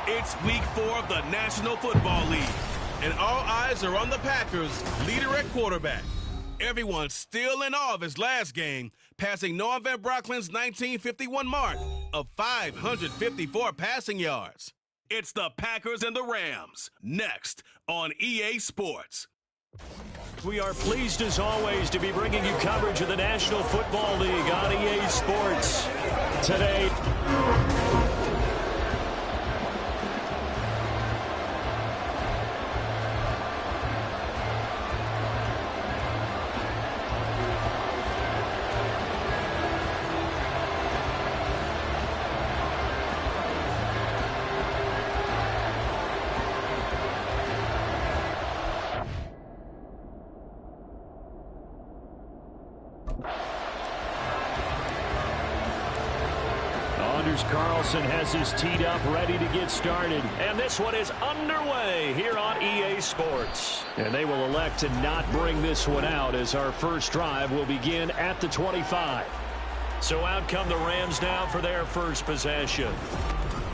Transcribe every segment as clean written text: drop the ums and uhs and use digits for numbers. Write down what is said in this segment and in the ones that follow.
It's week 4 of the National Football League, and all eyes are on the Packers' leader at quarterback. Everyone's still in awe of his last game, passing Noah Van Brocklin's 1951 mark of 554 passing yards. It's the Packers and the Rams, next on EA Sports. We are pleased, as always, to be bringing you coverage of the National Football League on EA Sports today. Carlson has his teed up, ready to get started. And this one is underway here on EA Sports. And they will elect to not bring this one out as our first drive will begin at the 25. So out come the Rams now for their first possession.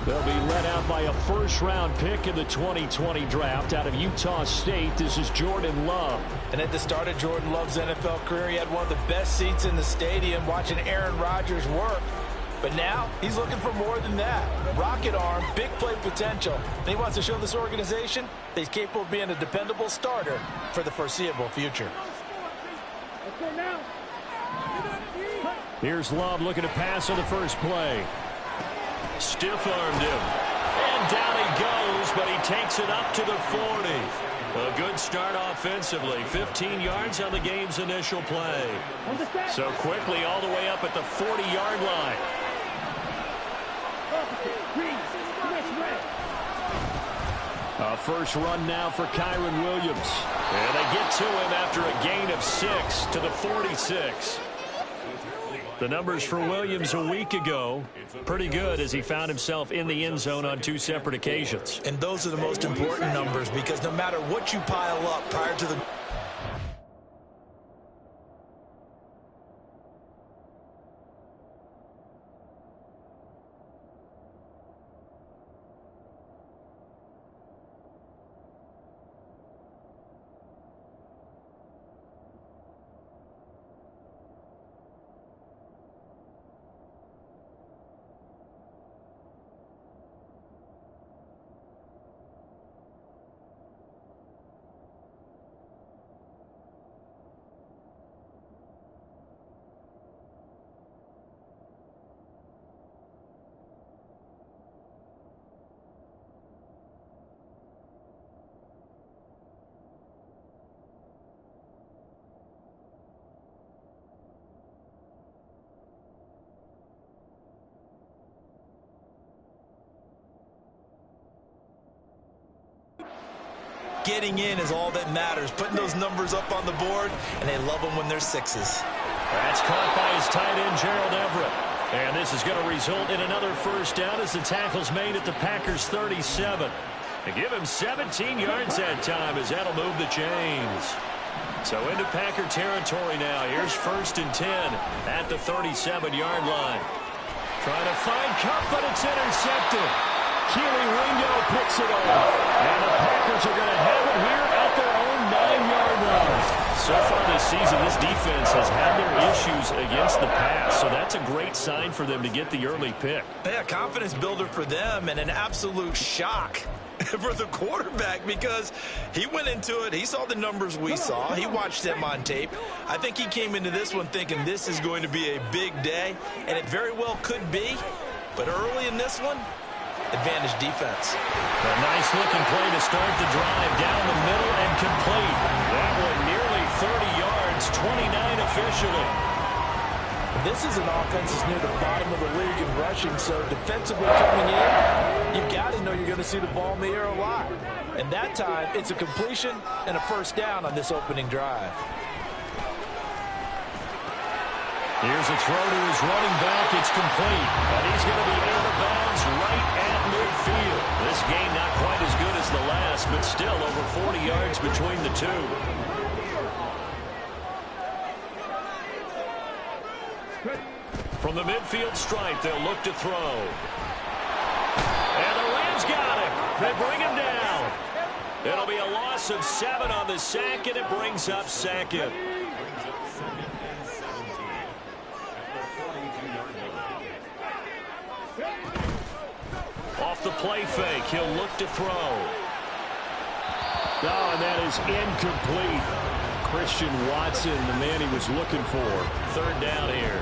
They'll be led out by a first-round pick in the 2020 draft out of Utah State. This is Jordan Love. And at the start of Jordan Love's NFL career, he had one of the best seats in the stadium watching Aaron Rodgers work. But now, he's looking for more than that. Rocket arm, big play potential. And he wants to show this organization that he's capable of being a dependable starter for the foreseeable future. Here's Love looking to pass on the first play. Stiff-armed him. And down he goes, but he takes it up to the 40. A good start offensively. 15 yards on the game's initial play. So quickly all the way up at the 40-yard line. A first run now for Kyron Williams. And they get to him after a gain of 6 to the 46. The numbers for Williams a week ago, pretty good as he found himself in the end zone on 2 separate occasions. And those are the most important numbers because no matter what you pile up prior to the... Getting in is all that matters. Putting those numbers up on the board, and they love them when they're 6s. That's caught by his tight end, Gerald Everett. And this is going to result in another first down as the tackle's made at the Packers' 37. They give him 17 yards that time as that'll move the chains. So into Packer territory now. Here's 1st and 10 at the 37-yard line. Trying to find Cup, but it's intercepted. Keely Ringo picks it off. And the Packers are going to have it here at their own 9-yard line. So far this season, this defense has had their issues against the pass. So that's a great sign for them to get the early pick. Yeah, confidence builder for them and an absolute shock for the quarterback because he went into it. He saw the numbers we saw. He watched them on tape. I think he came into this one thinking this is going to be a big day, and it very well could be. But early in this one, advantage defense. A nice-looking play to start the drive down the middle and complete. That one nearly 30 yards, 29 officially. This is an offense that's near the bottom of the league in rushing, so defensively coming in, you've got to know you're going to see the ball in the air a lot. And that time, it's a completion and a first down on this opening drive. Here's a throw to his running back. It's complete. And he's going to be out of bounds right at midfield. This gain not quite as good as the last, but still over 40 yards between the two. From the midfield stripe, they'll look to throw. And the Rams got him. They bring him down. It'll be a loss of 7 on the sack, and it brings up 2nd. Off the play fake, he'll look to throw. Oh, and that is incomplete. Christian Watson, the man he was looking for. 3rd down here.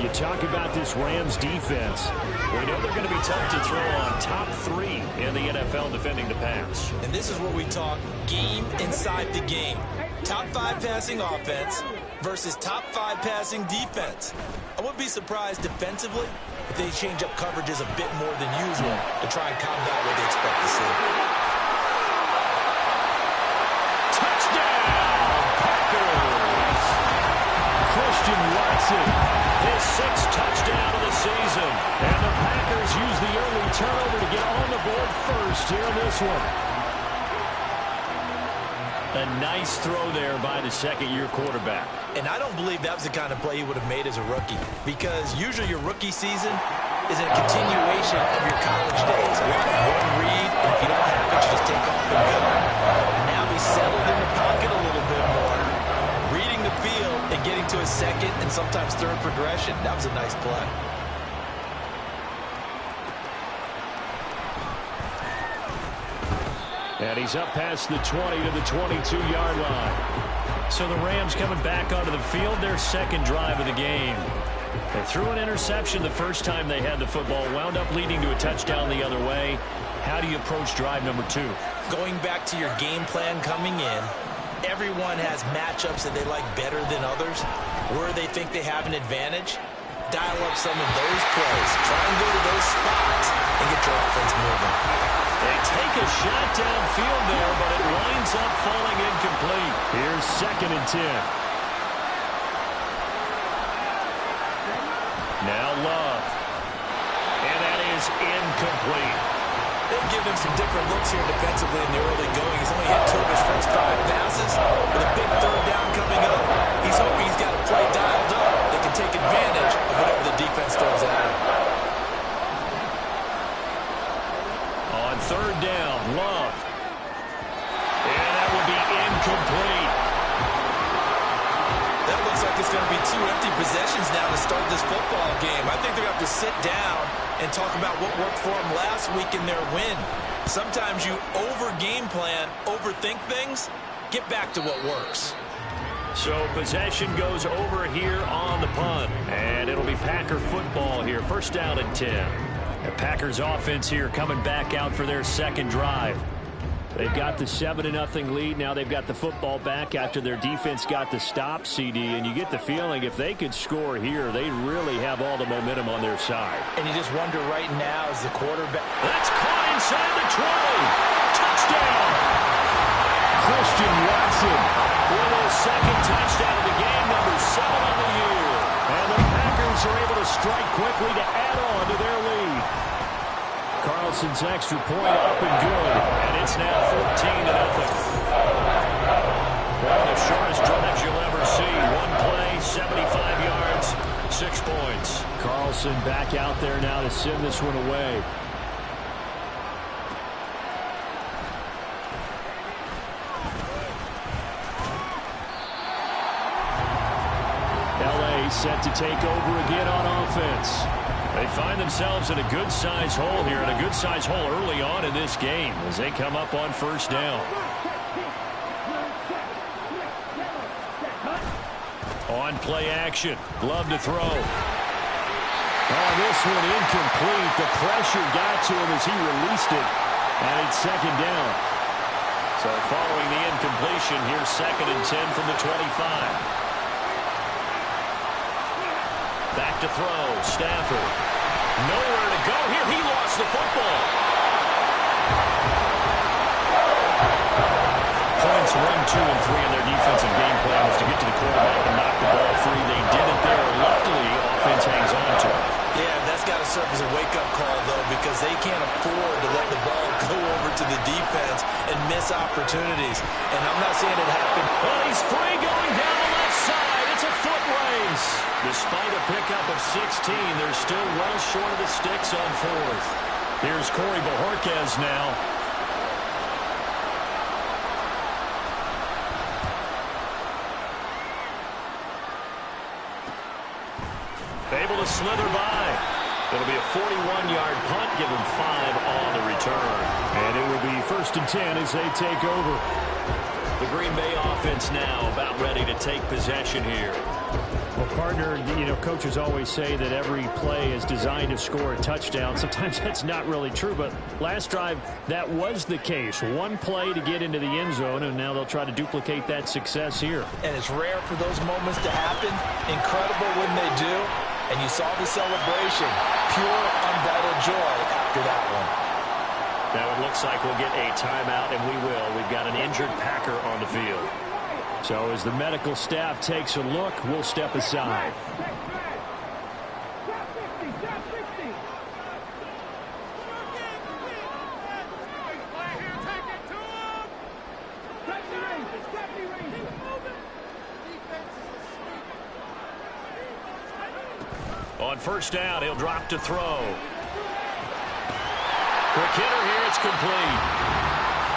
You talk about this Rams defense. We know they're going to be tough to throw on. Top 3 in the NFL defending the pass. And this is what we talk game inside the game. Top 5 passing offense versus top 5 passing defense. I wouldn't be surprised defensively if they change up coverages a bit more than usual to try and combat what they expect to see. Touchdown, Packers! Christian Watson, his 6th touchdown of the season. And the Packers use the early turnover to get on the board first here in this one. A nice throw there by the 2nd-year quarterback. And I don't believe that was the kind of play he would have made as a rookie, because usually your rookie season is a continuation of your college days. One read, and if you don't have it, you just take off and go. Now he's settled in the pocket a little bit more, reading the field and getting to his 2nd and sometimes 3rd progression. That was a nice play. And he's up past the 20 to the 22-yard line. So the Rams coming back onto the field, their 2nd drive of the game. They threw an interception the first time they had the football, wound up leading to a touchdown the other way. How do you approach drive number 2? Going back to your game plan coming in, everyone has matchups that they like better than others. Where they think they have an advantage, dial up some of those plays. Try and go to those spots and get your offense moving. They take a shot downfield there, but it winds up falling incomplete. Here's 2nd and 10. Now Love. And that is incomplete. They've given him some different looks here defensively in the early going. He's only hit 2 of his first 5 passes. With a big 3rd down coming up, he's hoping he's got a play dialed up that can take advantage of whatever the defense throws at him. On 3rd down, Love. And that will be incomplete. That looks like it's going to be 2 empty possessions now to start this football game. I think they're going to have to sit down and talk about what worked for them last week in their win. Sometimes you over-game plan, overthink things. Get back to what works. So possession goes over here on the punt. And it'll be Packer football here. 1st down and 10. The Packers offense here coming back out for their 2nd drive. They've got the 7-0 lead. Now they've got the football back after their defense got the stop, CD. And you get the feeling if they could score here, they really have all the momentum on their side. And you just wonder right now as the quarterback. That's caught inside the 20. Touchdown. Christian Watson with his 2nd touchdown of the game, number 7 on the year. And the Packers are able to strike quickly to add on to their lead. Carlson's extra point up and good, and it's now 14-0. One of the shortest drives you'll ever see. One play, 75 yards, 6 points. Carlson back out there now to send this one away. LA set to take over again on offense. They find themselves in a good-sized hole here, and a good-sized hole early on in this game as they come up on first down. On play action, Love to throw. Oh, this one incomplete. The pressure got to him as he released it, and it's second down. So following the incompletion, here's 2nd and 10 from the 25. Back to throw, Stafford. Nowhere to go here. He lost the football. Points 1, 2, and 3 in their defensive game plan was to get to the quarterback and knock the ball free. They did it there. Luckily, offense hangs on to it. Yeah, that's got to serve as a wake-up call, though, because they can't afford to let the ball go over to the defense and miss opportunities. And I'm not seeing it happen. Well, he's free going down the left side. It's a foot race. Despite a pickup of 16, they're still well short of the sticks on 4th. Here's Corey Bojorquez now. Able to slither by. It'll be a 41-yard punt. Give them 5 on the return. And it will be 1st and 10 as they take over. The Green Bay offense now about ready to take possession here. Well, partner, coaches always say that every play is designed to score a touchdown. Sometimes that's not really true, but last drive, that was the case. One play to get into the end zone, and now they'll try to duplicate that success here. And it's rare for those moments to happen. Incredible when they do. And you saw the celebration. Pure, unbridled joy after that one. Now it looks like we'll get a timeout, and we will. We've got an injured Packer on the field. So as the medical staff takes a look, we'll step aside. On first down, he'll drop to throw. Quick hitter here, it's complete.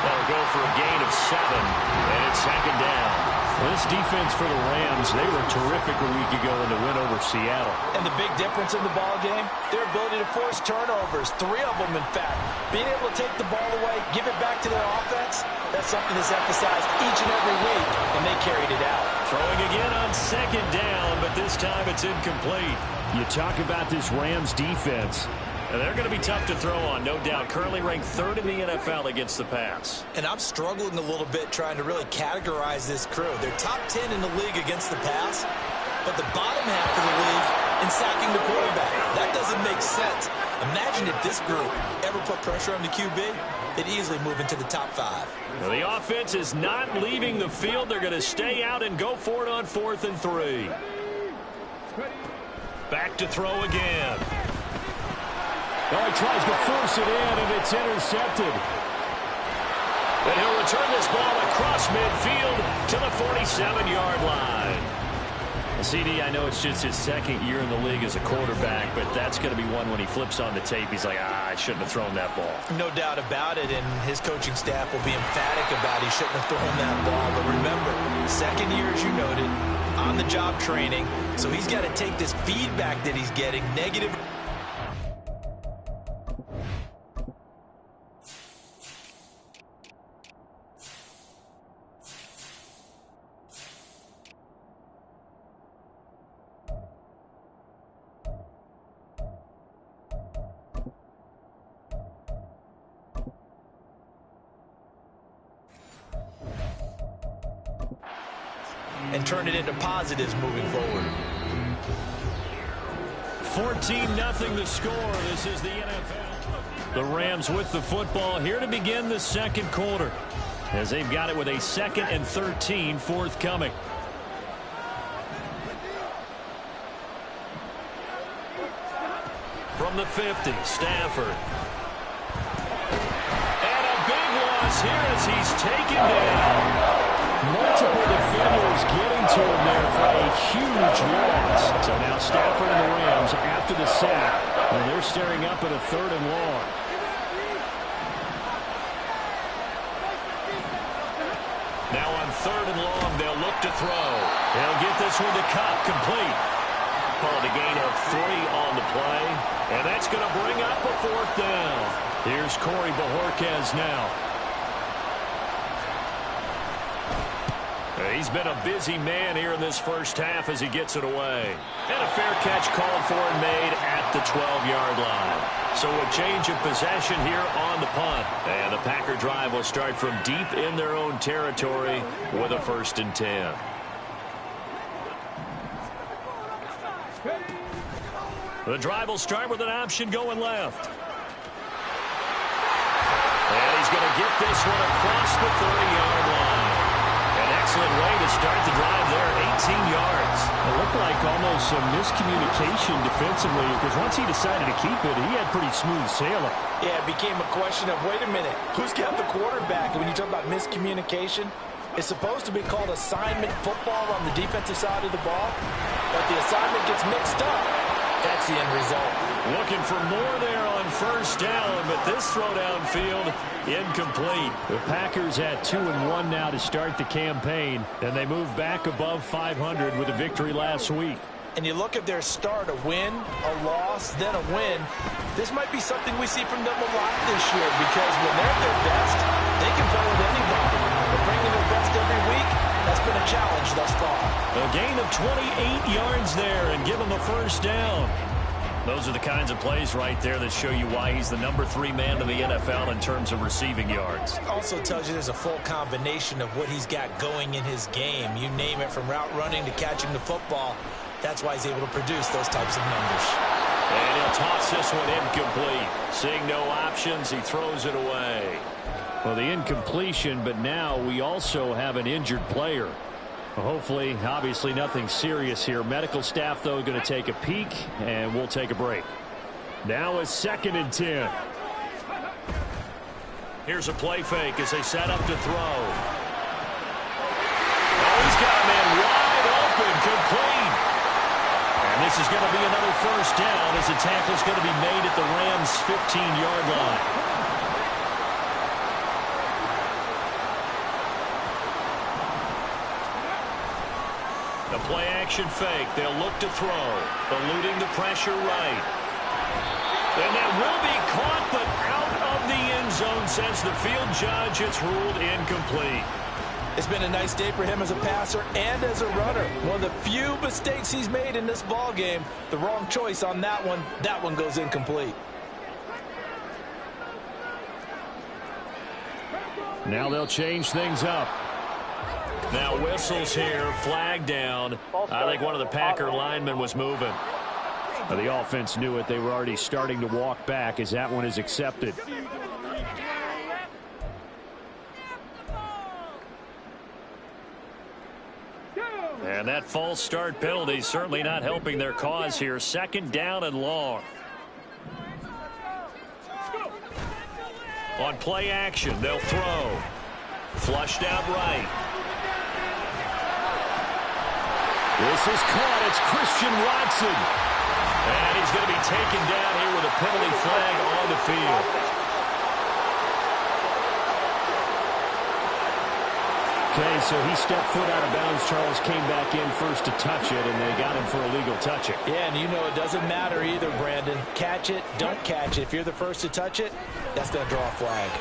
That'll go for a gain of 7, and it's 2nd down. Well, this defense for the Rams, they were terrific a week ago in the win over Seattle. And the big difference in the ball game, their ability to force turnovers, 3 of them in fact. Being able to take the ball away, give it back to their offense, that's something that's emphasized each and every week, and they carried it out. Throwing again on 2nd down, but this time it's incomplete. You talk about this Rams defense. And they're going to be tough to throw on, no doubt. Currently ranked 3rd in the NFL against the pass. And I'm struggling a little bit trying to really categorize this crew. They're top 10 in the league against the pass, but the bottom half of the league in sacking the quarterback. That doesn't make sense. Imagine if this group ever put pressure on the QB, they'd easily move into the top 5. Well, the offense is not leaving the field. They're going to stay out and go for it on 4th and 3. Back to throw again. Oh, he tries to force it in, and it's intercepted. And he'll return this ball across midfield to the 47-yard line. CD, I know it's just his 2nd year in the league as a quarterback, but that's going to be one when he flips on the tape. He's like, I shouldn't have thrown that ball. No doubt about it, and his coaching staff will be emphatic about he shouldn't have thrown that ball. But remember, 2nd year, as you noted, on-the-job training, so he's got to take this feedback that he's getting, negative. And turn it into positives moving forward. 14-0 the score. This is the NFL. The Rams with the football here to begin the 2nd quarter, as they've got it with a 2nd and 13 forthcoming. From the 50, Stafford. And a big loss here as he's taken down. Multiple defenders getting to him there for a huge loss. So now Stafford and the Rams after the sack, and they're staring up at a 3rd and long. Now on 3rd and long, they'll look to throw. They'll get this one to Cup, complete. Called a gain of 3 on the play, and that's going to bring up a 4th down. Here's Corey Bojorquez now. He's been a busy man here in this first half as he gets it away. And a fair catch called for and made at the 12-yard line. So a change of possession here on the punt. And the Packer drive will start from deep in their own territory with a 1st and 10. The drive will start with an option going left. And he's going to get this one across the 30-yard line. An excellent way to start the drive there, 18 yards. It looked like almost some miscommunication defensively because once he decided to keep it, he had pretty smooth sailing. Yeah, it became a question of, wait a minute, who's got the quarterback? And when you talk about miscommunication, it's supposed to be called assignment football on the defensive side of the ball, but the assignment gets mixed up. That's the end result. Looking for more there on 1st down, but this throw downfield incomplete. The Packers had 2-1 now to start the campaign, and they moved back above 500 with a victory last week. And you look at their start, a win, a loss, then a win. This might be something we see from them a lot this year because when they're at their best, they can play with anybody. But bringing their best every week, that's been a challenge thus far. A gain of 28 yards there and give them a 1st down. Those are the kinds of plays right there that show you why he's the number 3 man in the NFL in terms of receiving yards. Also tells you there's a full combination of what he's got going in his game. You name it, from route running to catching the football. That's why he's able to produce those types of numbers. And he'll toss this one incomplete. Seeing no options, he throws it away. Well, the incompletion, but now we also have an injured player. Hopefully, obviously nothing serious here. Medical staff, though, going to take a peek, and we'll take a break. Now a 2nd and 10. Here's a play fake as they set up to throw. Oh, he's got a man wide open, complete. And this is going to be another 1st down as the tackle is going to be made at the Rams' 15-yard line. The play-action fake. They'll look to throw. Eluding the pressure right. And that will be caught, but out of the end zone, says the field judge. It's ruled incomplete. It's been a nice day for him as a passer and as a runner. One of the few mistakes he's made in this ball game. The wrong choice on that one. That one goes incomplete. Now they'll change things up. Now whistles here, flag down. I think one of the Packer linemen was moving. The offense knew it. They were already starting to walk back as that one is accepted. And that false start penalty certainly not helping their cause here. 2nd down and long. On play action, they'll throw. Flushed out right. This is caught. It's Christian Watson. And he's going to be taken down here with a penalty flag on the field. Okay, so he stepped foot out of bounds. Charles came back in first to touch it, and they got him for illegal touching. Yeah, and you know it doesn't matter either, Brandon. Catch it, don't catch it. If you're the first to touch it, that's going to draw a flag.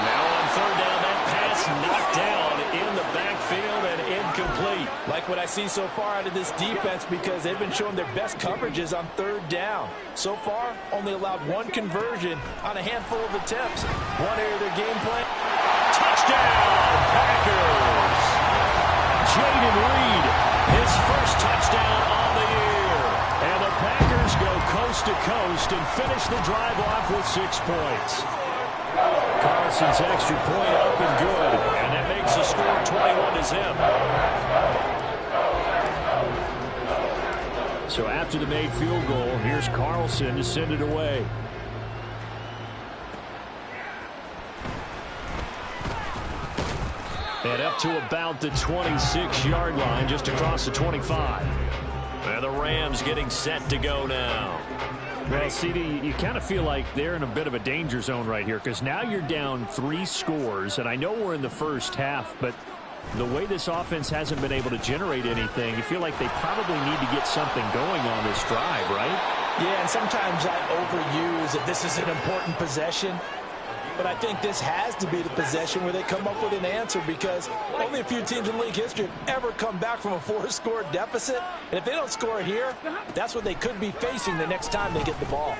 Now on 3rd down, that pass knocked down in the backfield and incomplete. Like what I see so far out of this defense because they've been showing their best coverages on 3rd down. So far, only allowed 1 conversion on a handful of attempts. One area of their game plan. Touchdown, Packers! Jaden Reed, His first touchdown on the year. and the Packers go coast to coast and finish the drive off with 6 points. Carson's extra point up and good. And that makes the score 21-0. So after the made field goal, here's Carlson to send it away. And up to about the 26-yard line, just across the 25. And the Rams getting set to go now. Well, CD, you kind of feel like they're in a bit of a danger zone right here, because now you're down 3 scores, and I know we're in the first half, but the way this offense hasn't been able to generate anything, you feel like they probably need to get something going on this drive, right? Yeah, and sometimes I overuse that this is an important possession. But I think this has to be the possession where they come up with an answer, because only a few teams in league history have ever come back from a 4-score deficit. And if they don't score here, that's what they could be facing the next time they get the ball.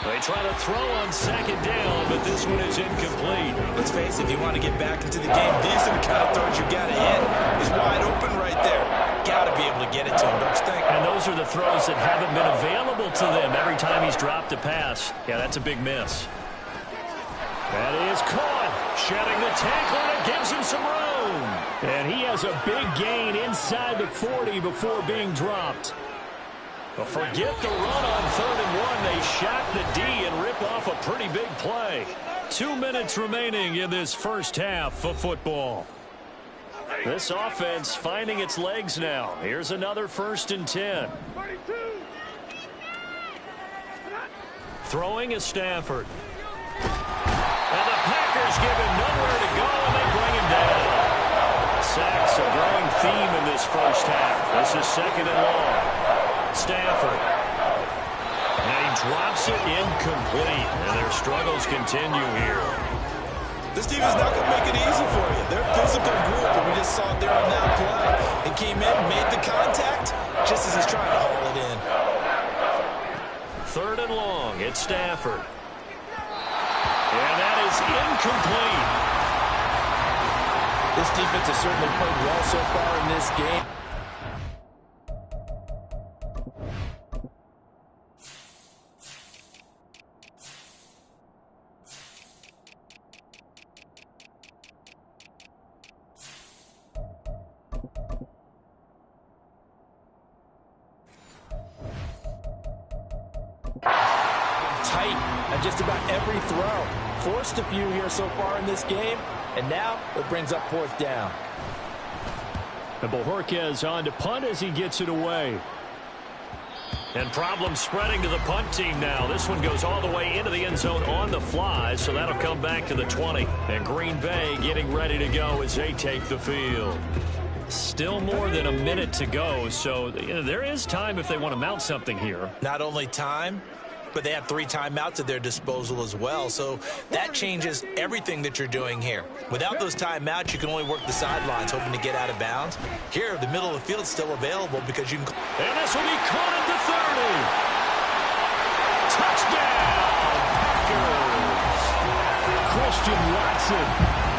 They try to throw on second down, but this one is incomplete. Let's face it, if you want to get back into the game, these are the kind of throws you got to hit. He's wide open right there. Got to be able to get it to him, don't you think? And those are the throws that haven't been available to them every time he's dropped a pass. Yeah, that's a big miss. That is caught. Shedding the tackle, and it gives him some room. And he has a big gain inside the 40 before being dropped. But forget the run on 3rd and 1. They shock the D and rip off a pretty big play. 2 minutes remaining in this first half of football. This offense finding its legs now. Here's another 1st and 10. Throwing is Stafford. And the Packers give him nowhere to go, and they bring him down. Sacks a growing theme in this first half. This is 2nd and long. Stafford. And he drops it incomplete, and their struggles continue here. This team is not going to make it easy for you. They're a physical group, and we just saw it there on that play. They came in, made the contact, just as he's trying to haul it in. 3rd and long. It's Stafford. And that is incomplete. This defense has certainly played well so far in this game. Tight on just about every throw. Forced a few here so far in this game, and now it brings up 4th down. And Bojorquez on to punt as he gets it away. And problems spreading to the punt team now. This one goes all the way into the end zone on the fly, so that'll come back to the 20. And Green Bay getting ready to go as they take the field. Still more than a minute to go, so there is time if they want to mount something here. Not only time, but they have 3 timeouts at their disposal as well, so that changes everything that you're doing here. Without those timeouts, you can only work the sidelines, hoping to get out of bounds. Here, the middle of the field is still available because you can... And this will be caught at the 30. Touchdown, Packers. Christian Watson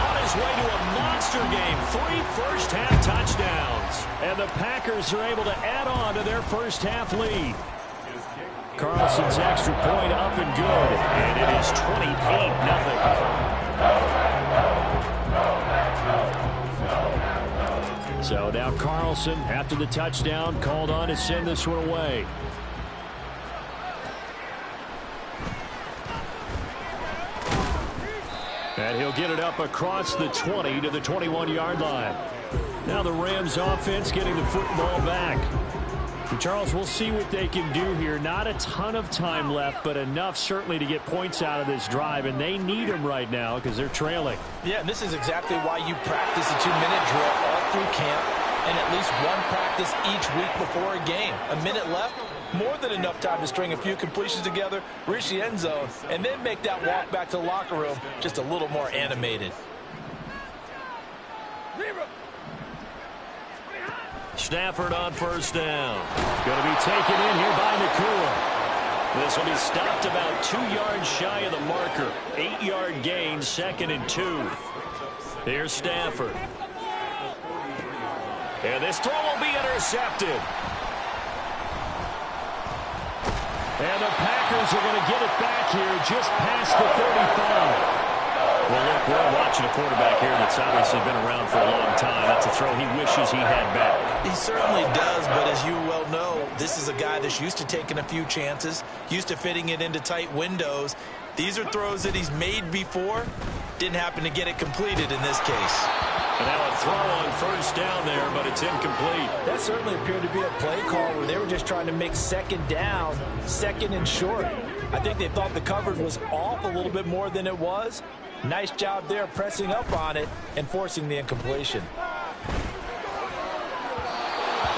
on his way to a monster game. 3 first-half touchdowns. And the Packers are able to add on to their first-half lead. Carlson's extra point up and good, and it is 28-0. So now Carlson, after the touchdown, called on to send this one away. And he'll get it up across the 20 to the 21-yard line. Now the Rams offense getting the football back. Charles, we'll see what they can do here. Not a ton of time left, but enough certainly to get points out of this drive, and they need them right now because they're trailing. Yeah, and this is exactly why you practice a 2-minute drill all through camp and at least one practice each week before a game. A minute left, more than enough time to string a few completions together, reach the end zone, and then make that walk back to the locker room just a little more animated. Stafford on 1st down. Going to be taken in here by Nakua. This will be stopped about 2 yards shy of the marker. 8-yard gain, 2nd and 2. Here's Stafford. And this throw will be intercepted. And the Packers are going to get it back here just past the 35. Well, look, we're watching a quarterback here that's obviously been around for a long time. That's a throw he wishes he had back. He certainly does, but as you well know, this is a guy that's used to taking a few chances, used to fitting it into tight windows. These are throws that he's made before. Didn't happen to get it completed in this case. And now a throw on first down there, but it's incomplete. That certainly appeared to be a play call where they were just trying to make second down, second and short. I think they thought the coverage was off a little bit more than it was. Nice job there pressing up on it and forcing the incompletion.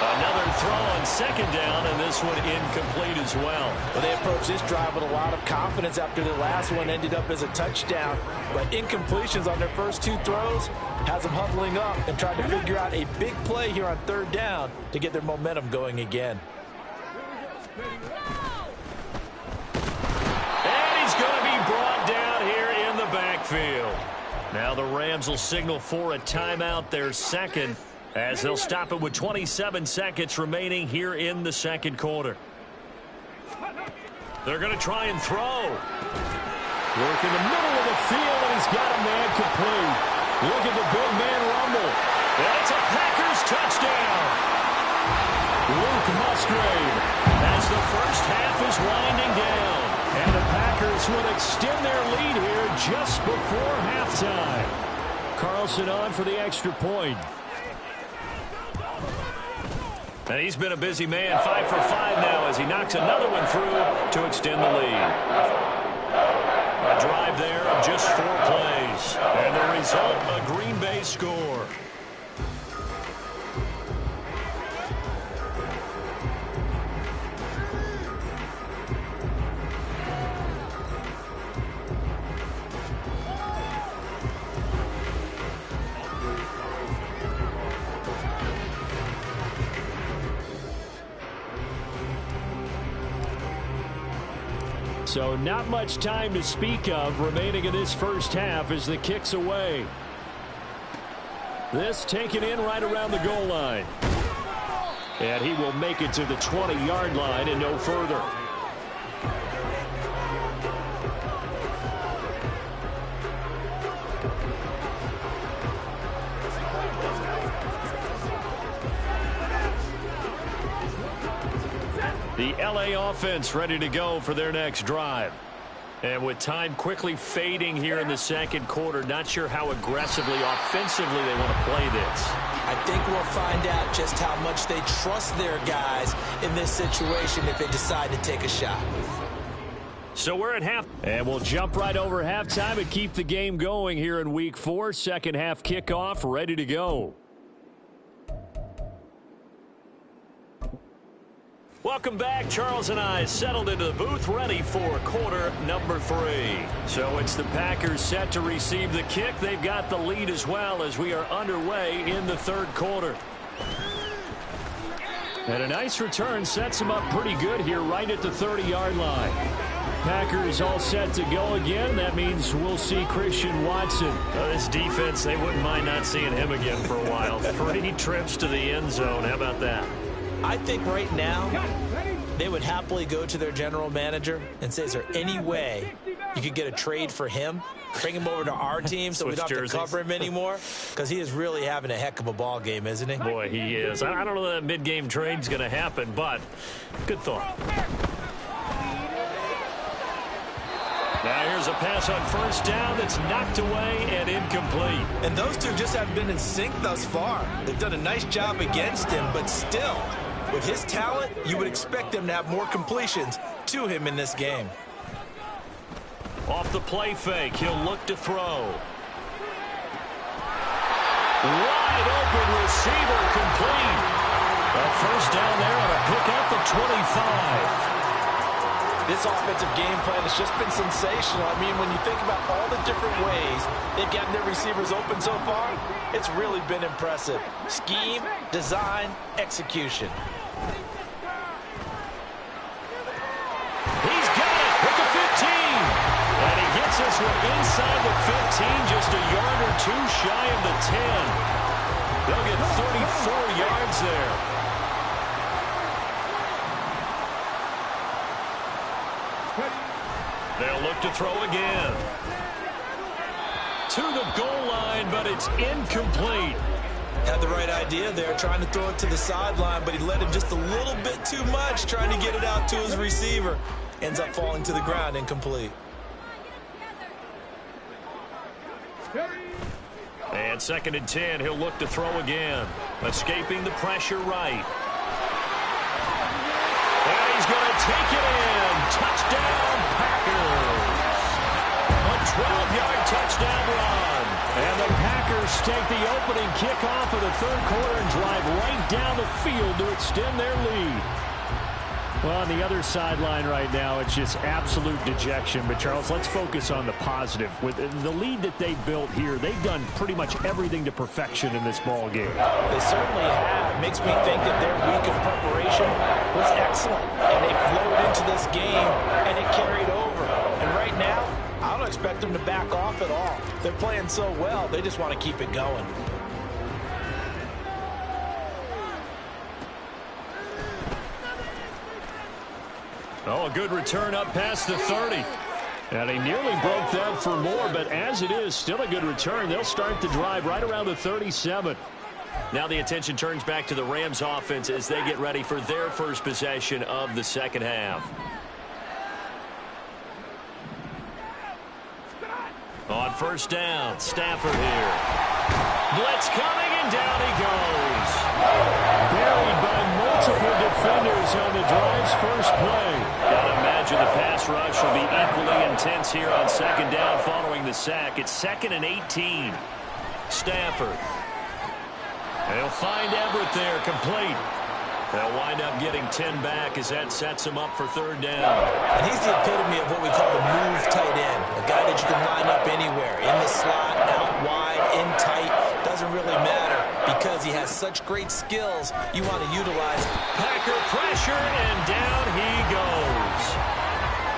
Another throw on second down, and this one incomplete as well. Well, they approached this drive with a lot of confidence after the last one ended up as a touchdown. But incompletions on their first two throws has them huddling up and trying to figure out a big play here on third down to get their momentum going again. And he's going to be brought down here in the backfield. Now the Rams will signal for a timeout, their second, as they'll stop it with 27 seconds remaining here in the second quarter. They're going to try and throw. Work in the middle of the field, and he's got a man complete. Look at the big man rumble. And it's a Packers touchdown. Luke Musgrave As the first half is winding down. and the Packers will extend their lead here just before halftime. Carlson on for the extra point. And he's been a busy man, 5 for 5 now as he knocks another one through to extend the lead. A drive there of just 4 plays. And the result, a Green Bay score. So not much time to speak of remaining in this first half as the kick's away. This taken in right around the goal line. And he will make it to the 20-yard line and no further. The LA offense ready to go for their next drive. And with time quickly fading here in the second quarter, not sure how aggressively, offensively they want to play this. I think we'll find out just how much they trust their guys in this situation if they decide to take a shot. So we're at half. And we'll jump right over halftime and keep the game going here in week 4. Second half kickoff ready to go. Welcome back. Charles and I settled into the booth ready for quarter number 3. So it's the Packers set to receive the kick. They've got the lead as well as we are underway in the third quarter. And a nice return sets them up pretty good here right at the 30-yard line. Packers all set to go again. That means we'll see Christian Watson. This defense, they wouldn't mind not seeing him again for a while. 3 trips to the end zone. How about that? I think right now they would happily go to their general manager and say, is there any way you could get a trade for him? Bring him over to our team so we don't have to cover him anymore? Because he is really having a heck of a ball game, isn't he? Boy, he is. I don't know that mid-game trade's going to happen, but good thought. Now here's a pass on first down that's knocked away and incomplete. And those two just haven't been in sync thus far. They've done a nice job against him, but still, with his talent, you would expect them to have more completions to him in this game. Off the play fake, he'll look to throw. Wide open receiver complete. A first down there on a pick up the 25. This offensive game plan has just been sensational. I mean, when you think about all the different ways they've gotten their receivers open so far, it's really been impressive. Scheme, design, execution. He's got it at the 15. And he gets this one inside the 15, just a yard or 2 shy of the 10. They'll get 34 yards there. They'll look to throw again. to the goal line, but it's incomplete. Had the right idea there, trying to throw it to the sideline, but he let him just a little bit too much, trying to get it out to his receiver. Ends up falling to the ground, incomplete. And 2nd and 10, he'll look to throw again. Escaping the pressure right. And he's going to take it in. Touchdown, Packers. A 12-yard touchdown run. And the Packers take the opening kickoff of the 3rd quarter and drive right down the field to extend their lead. Well, on the other sideline right now, it's just absolute dejection. But, Charles, let's focus on the positive. With the lead that they built here, they've done pretty much everything to perfection in this ball game. They certainly have. Makes me think that their week of preparation was excellent. And they flowed into this game, and it carried over. And right now, I don't expect them to back off at all. They're playing so well, they just want to keep it going. Oh, a good return up past the 30. And he nearly broke that for more, but as it is, still a good return. They'll start the drive right around the 37. Now the attention turns back to the Rams offense as they get ready for their first possession of the 2nd half. On 1st down, Stafford here. Blitz coming, and down he goes. Buried by multiple defenders on the drive's first play. Gotta imagine the pass rush will be equally intense here on 2nd down following the sack. It's 2nd and 18. Stafford. They'll find Everett there, complete. They'll wind up getting 10 back as that sets him up for 3rd down. And he's the epitome of what we call the move tight end. A guy that you can line up anywhere. In the slot, out wide, in tight. Doesn't really matter because he has such great skills you want to utilize. Packer pressure, and down he goes.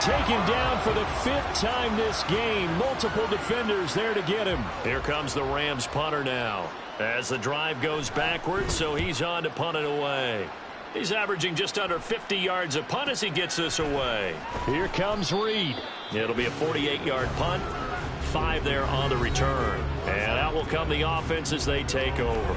Taken down for the 5th time this game. Multiple defenders there to get him. Here comes the Rams punter now. As the drive goes backwards, so he's on to punt it away. He's averaging just under 50 yards a punt as he gets this away. Here comes Reed. It'll be a 48-yard punt. 5 there on the return. And out will come the offense as they take over.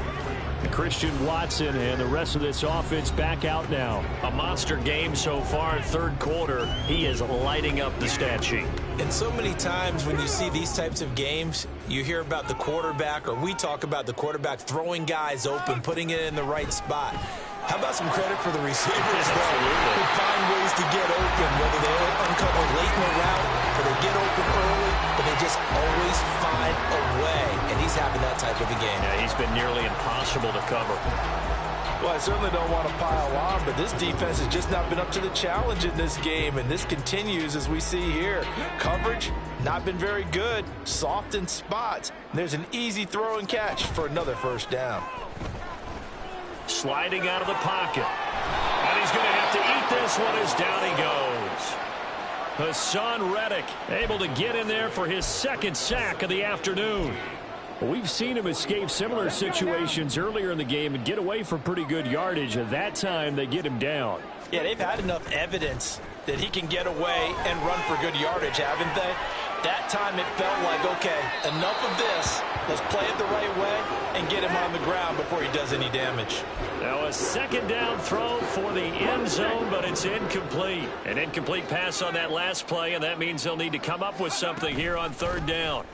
Christian Watson and the rest of this offense back out now. A monster game so far, 3rd quarter. He is lighting up the stat sheet. And so many times when you see these types of games, you hear about the quarterback, or we talk about the quarterback throwing guys open, putting it in the right spot. How about some credit for the receivers? They find ways to get open, whether they uncover late in the route or they get open early, but they just always find a way. And he's having that type of a game. Yeah, he's been nearly impossible to cover. Well, I certainly don't want to pile on, but this defense has just not been up to the challenge in this game, and this continues as we see here. Coverage, not been very good, soft in spots. There's an easy throw and catch for another 1st down. Sliding out of the pocket. And he's going to have to eat this one as down he goes. Hassan Reddick able to get in there for his 2nd sack of the afternoon. We've seen him escape similar situations earlier in the game and get away from pretty good yardage. At that time, they get him down. Yeah, they've had enough evidence that he can get away and run for good yardage, haven't they? That time it felt like, okay, enough of this. Let's play it the right way and get him on the ground before he does any damage. Now a 2nd down throw for the end zone, but it's incomplete. An incomplete pass on that last play, and that means they'll need to come up with something here on 3rd down.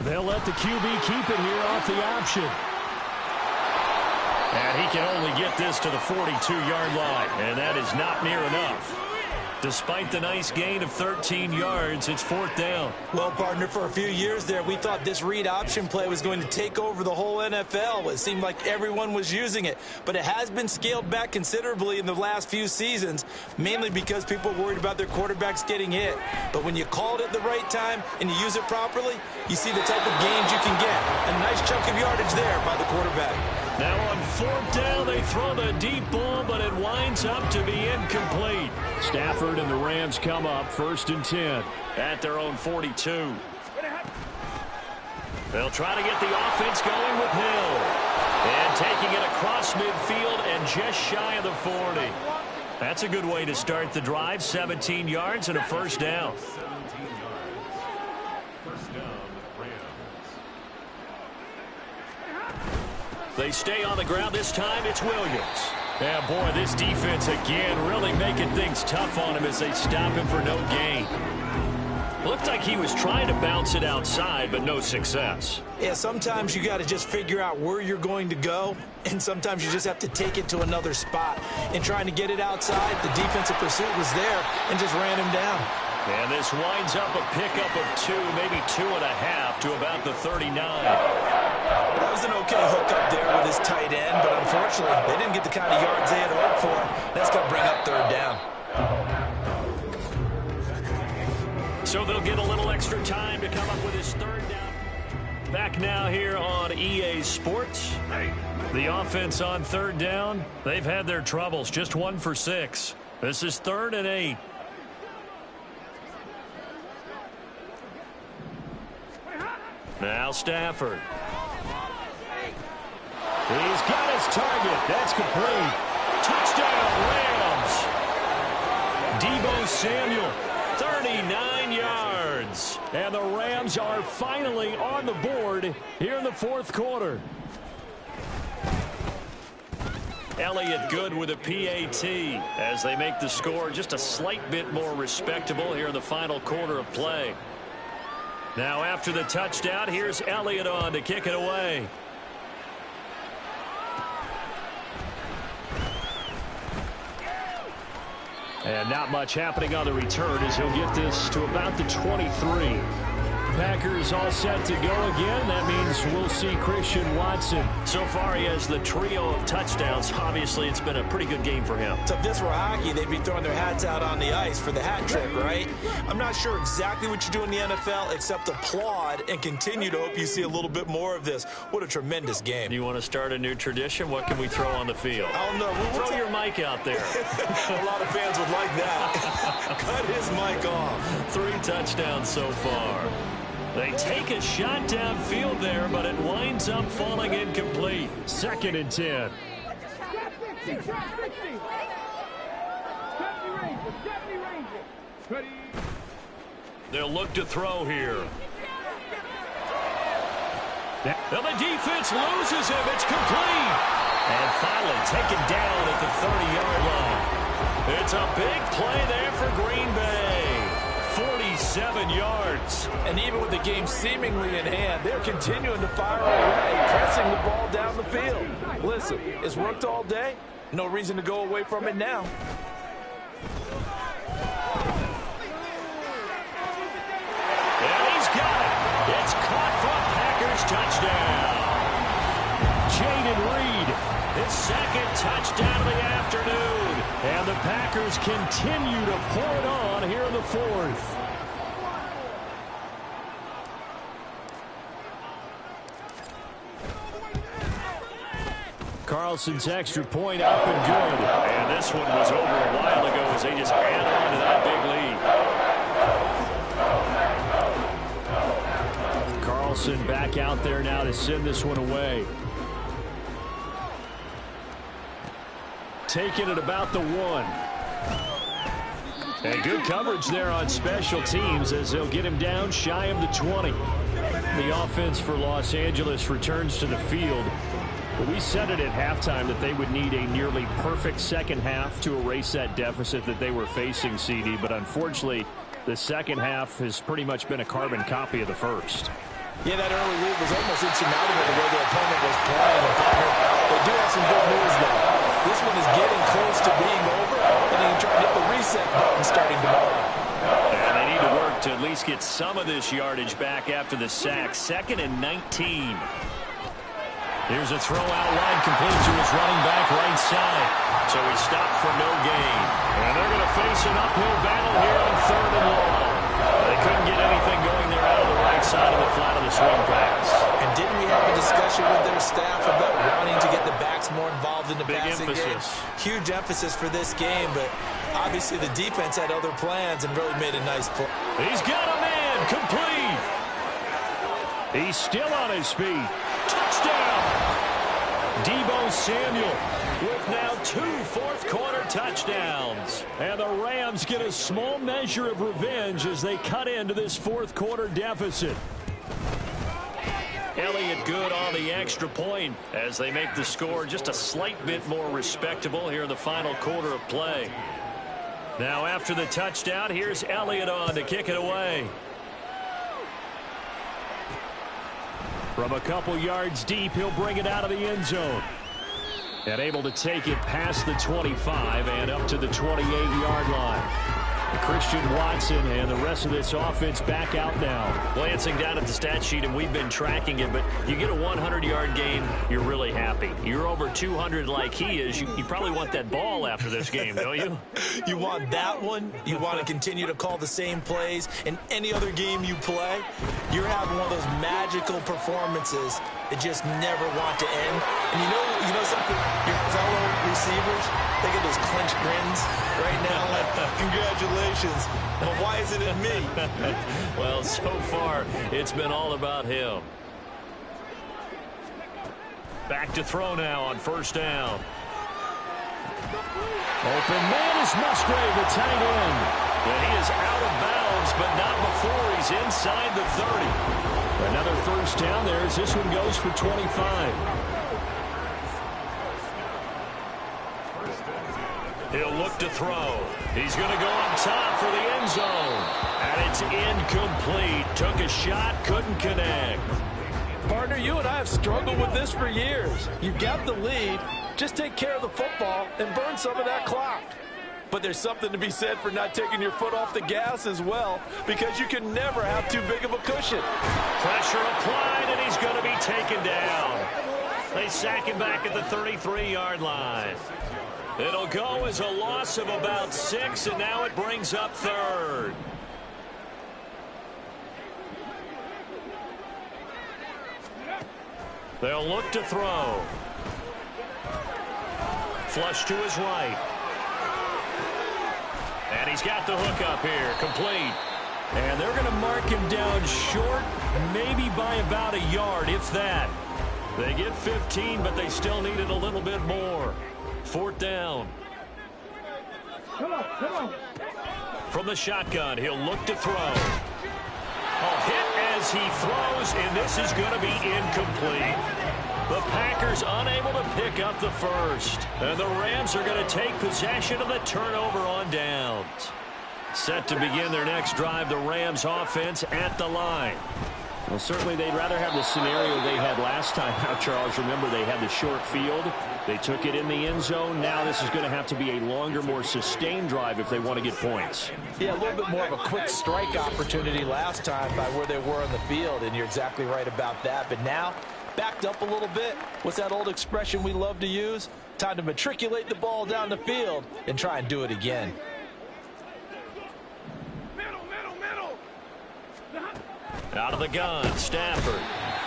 They'll let the QB keep it here off the option. And he can only get this to the 42-yard line, and that is not near enough. Despite the nice gain of 13 yards, it's 4th down. Well, partner, for a few years there, we thought this read option play was going to take over the whole NFL. It seemed like everyone was using it. But it has been scaled back considerably in the last few seasons, mainly because people are worried about their quarterbacks getting hit. But when you call it at the right time and you use it properly, you see the type of gains you can get. A nice chunk of yardage there by the quarterback. Now on 4th down, they throw the deep ball, but it winds up to be incomplete. Stafford and the Rams come up 1st and 10 at their own 42. They'll try to get the offense going with Hill. And taking it across midfield and just shy of the 40. That's a good way to start the drive. 17 yards and a 1st down. They stay on the ground. This time it's Williams. Yeah, boy, this defense again really making things tough on him as they stop him for no gain. Looked like he was trying to bounce it outside, but no success. Yeah, sometimes you got to just figure out where you're going to go, and sometimes you just have to take it to another spot. In trying to get it outside, the defensive pursuit was there and just ran him down. And this winds up a pickup of 2, maybe 2.5 to about the 39. That was an okay hookup there with his tight end, but unfortunately, they didn't get the kind of yards they had hoped for. That's going to bring up 3rd down. So they'll get a little extra time to come up with his 3rd down. Back now here on EA Sports. The offense on 3rd down. They've had their troubles, just 1 for 6. This is 3rd and 8. Now Stafford. He's got his target. That's complete. Touchdown, Rams. Deebo Samuel, 39 yards. And the Rams are finally on the board here in the 4th quarter. Elliott good with a PAT as they make the score just a slight bit more respectable here in the final quarter of play. Now after the touchdown, here's Elliott on to kick it away. And not much happening on the return as he'll get this to about the 23. Packers all set to go again. That means we'll see Christian Watson. So far, he has the trio of touchdowns. Obviously, it's been a pretty good game for him. So if this were hockey, they'd be throwing their hats out on the ice for the hat trick, right? I'm not sure exactly what you do in the NFL except applaud and continue to hope you see a little bit more of this. What a tremendous game. You want to start a new tradition? What can we throw on the field? Oh, no. Throw your mic out there. A lot of fans would like that. Cut his mic off. 3 touchdowns so far. They take a shot downfield there, but it winds up falling incomplete. 2nd and 10. They'll look to throw here. Now the defense loses him. It's complete. And finally taken down at the 30-yard line. It's a big play there for Green Bay. 47 yards. And even with the game seemingly in hand, they're continuing to fire away, pressing the ball down the field. Listen, it's worked all day. No reason to go away from it now. And he's got it. It's caught for a Packers touchdown. Jaden Reed, his 2nd touchdown of the afternoon. And the Packers continue to pour it on here in the 4th. Carlson's extra point up and good. And this one was over a while ago as they just ran on to that big lead. Carlson back out there now to send this one away. Taking it about the 1. And good coverage there on special teams as they'll get him down shy of the 20. The offense for Los Angeles returns to the field. But we said it at halftime that they would need a nearly perfect second half to erase that deficit that they were facing, CD. But unfortunately, the second half has pretty much been a carbon copy of the first. Yeah, that early lead was almost insurmountable the way the opponent was playing. They do have some good news, though. This one is getting close to being over, and they can try to hit the reset button starting tomorrow. And they need to work to at least get some of this yardage back after the sack. 2nd and 19. Here's a throw out wide, complete to his running back right side. So he stopped for no gain. And they're going to face an uphill battle here on 3rd and long. They couldn't get anything going there out of the right side of the flat of the swing pass. And didn't we have a discussion with their staff about wanting to get the backs more involved in the Big passing emphasis. game? Huge emphasis for this game, but obviously the defense had other plans and really made a nice play. He's got a man, complete. He's still on his feet. Touchdown. Deebo Samuel with now 2 fourth-quarter touchdowns. And the Rams get a small measure of revenge as they cut into this fourth-quarter deficit. Elliott good on the extra point as they make the score just a slight bit more respectable here in the final quarter of play. Now after the touchdown, here's Elliott on to kick it away. From a couple yards deep, he'll bring it out of the end zone. And able to take it past the 25 and up to the 28-yard line. Christian Watson and the rest of this offense back out now. Glancing down at the stat sheet, and we've been tracking it, but you get a 100-yard game, you're really happy. You're over 200 like he is. You probably want that ball after this game, don't you? You want that one. You want to continue to call the same plays in any other game you play. You're having one of those magical performances that just never want to end. And you know something? Your fellow receivers, they get those clenched grins right now. Like, congratulations. But why isn't it me? Well, so far, it's been all about him. Back to throw now on first down. Open man is Musgrave, the tight end. And he is out of bounds, but not before he's inside the 30. Another first down there as this one goes for 25. He'll look to throw. He's going to go up top for the end zone. And it's incomplete. Took a shot, couldn't connect. Partner, you and I have struggled with this for years. You've got the lead. Just take care of the football and burn some of that clock. But there's something to be said for not taking your foot off the gas as well, because you can never have too big of a cushion. Pressure applied, and he's going to be taken down. They sack him back at the 33-yard line. It'll go as a loss of about 6, and now it brings up third. They'll look to throw. Flush to his right. And he's got the hook up here, complete. And they're going to mark him down short, maybe by about a yard, if that. They get 15, but they still need it a little bit more. Fourth down. Come on. From the shotgun, he'll look to throw. Hit as he throws, and this is going to be incomplete. The Packers unable to pick up the first. And the Rams are going to take possession of the turnover on downs. Set to begin their next drive, the Rams offense at the line. Well, certainly they'd rather have the scenario they had last time out, Charles. Remember, they had the short field. They took it in the end zone. Now this is going to have to be a longer, more sustained drive if they want to get points. Yeah, a little bit more of a quick strike opportunity last time by where they were on the field, and you're exactly right about that. But now, backed up a little bit. What's that old expression we love to use? Time to matriculate the ball down the field and try and do it again. Out of the gun, Stafford.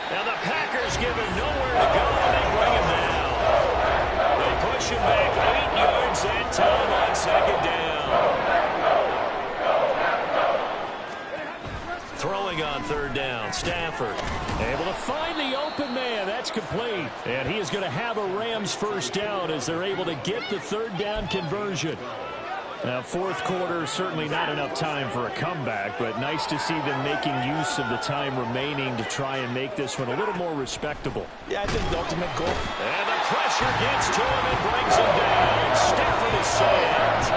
Now the Packers give him nowhere to go, and they bring him down. They push him back 8 yards and time on second down. Throwing on third down, Stafford. Able to find the open man. That's complete. And he is going to have a Rams first down as they're able to get the third down conversion. Now, fourth quarter, certainly not enough time for a comeback, but nice to see them making use of the time remaining to try and make this one a little more respectable. Yeah, I think the ultimate goal. And the pressure gets to him and brings him down. Stafford is sacked.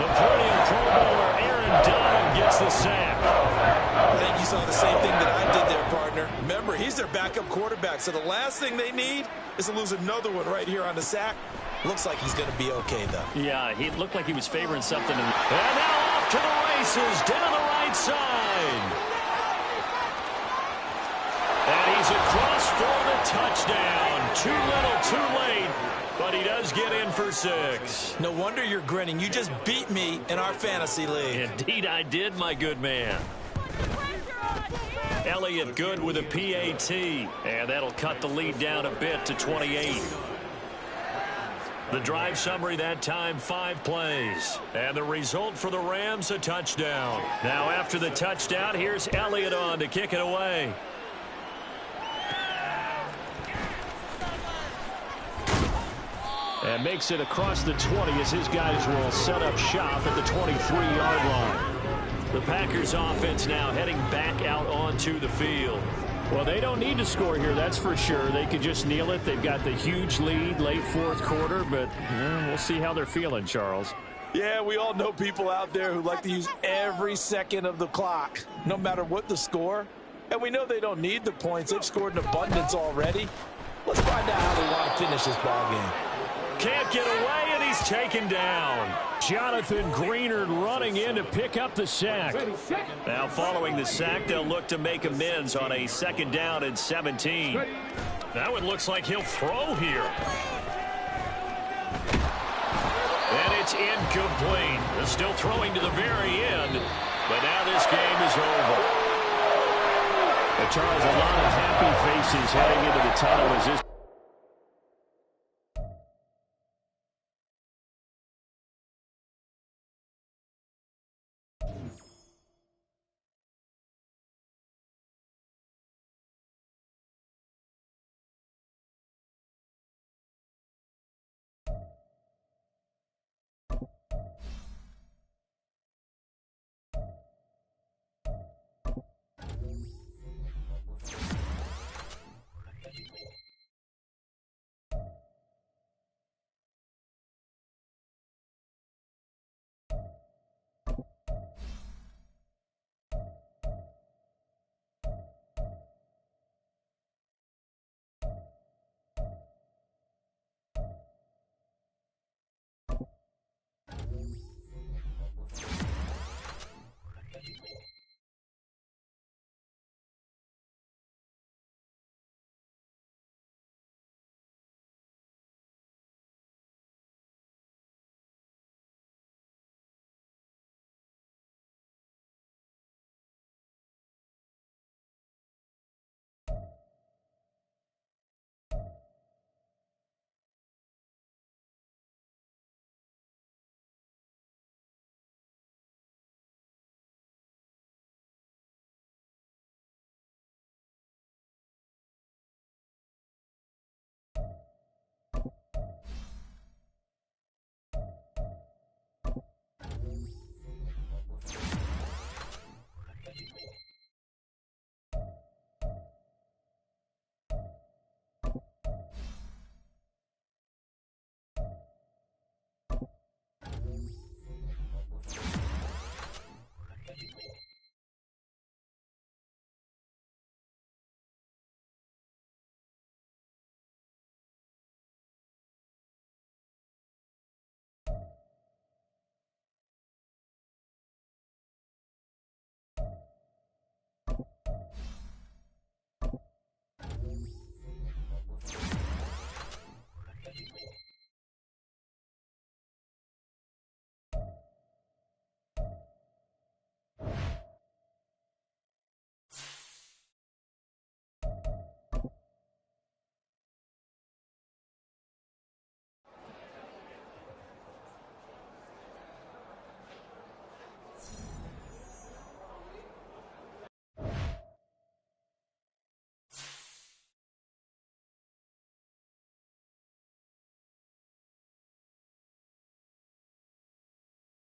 The podium Pro Bowler Aaron Donald gets the sack. I think you saw the same thing that I did there, partner. Remember, he's their backup quarterback, so the last thing they need is to lose another one right here on the sack. Looks like he's going to be okay, though. Yeah, he looked like he was favoring something. And now off to the races, down the right side. And he's across for the touchdown. Too little, too late, but he does get in for 6. No wonder you're grinning. You just beat me in our fantasy league. Indeed, I did, my good man. Elliott good with a PAT, and that'll cut the lead down a bit to 28. The drive summary that time, 5 plays. And the result for the Rams, a touchdown. Now after the touchdown, here's Elliott on to kick it away. And makes it across the 20 as his guys will set up shop at the 23-yard line. The Packers offense now heading back out onto the field. Well, they don't need to score here, that's for sure. They could just kneel it. They've got the huge lead late fourth quarter, but we'll see how they're feeling, Charles. Yeah, we all know people out there who like to use every second of the clock, no matter what the score. And we know they don't need the points. They've scored in abundance already. Let's find out how they want to finish this ball game. Can't get away, and he's taken down. Jonathan Greenard running in to pick up the sack. Now following the sack, they'll look to make amends on a 2nd down and 17. That one looks like he'll throw here. And it's incomplete. They're still throwing to the very end, but now this game is over. Charles, a lot of happy faces heading into the tunnel as this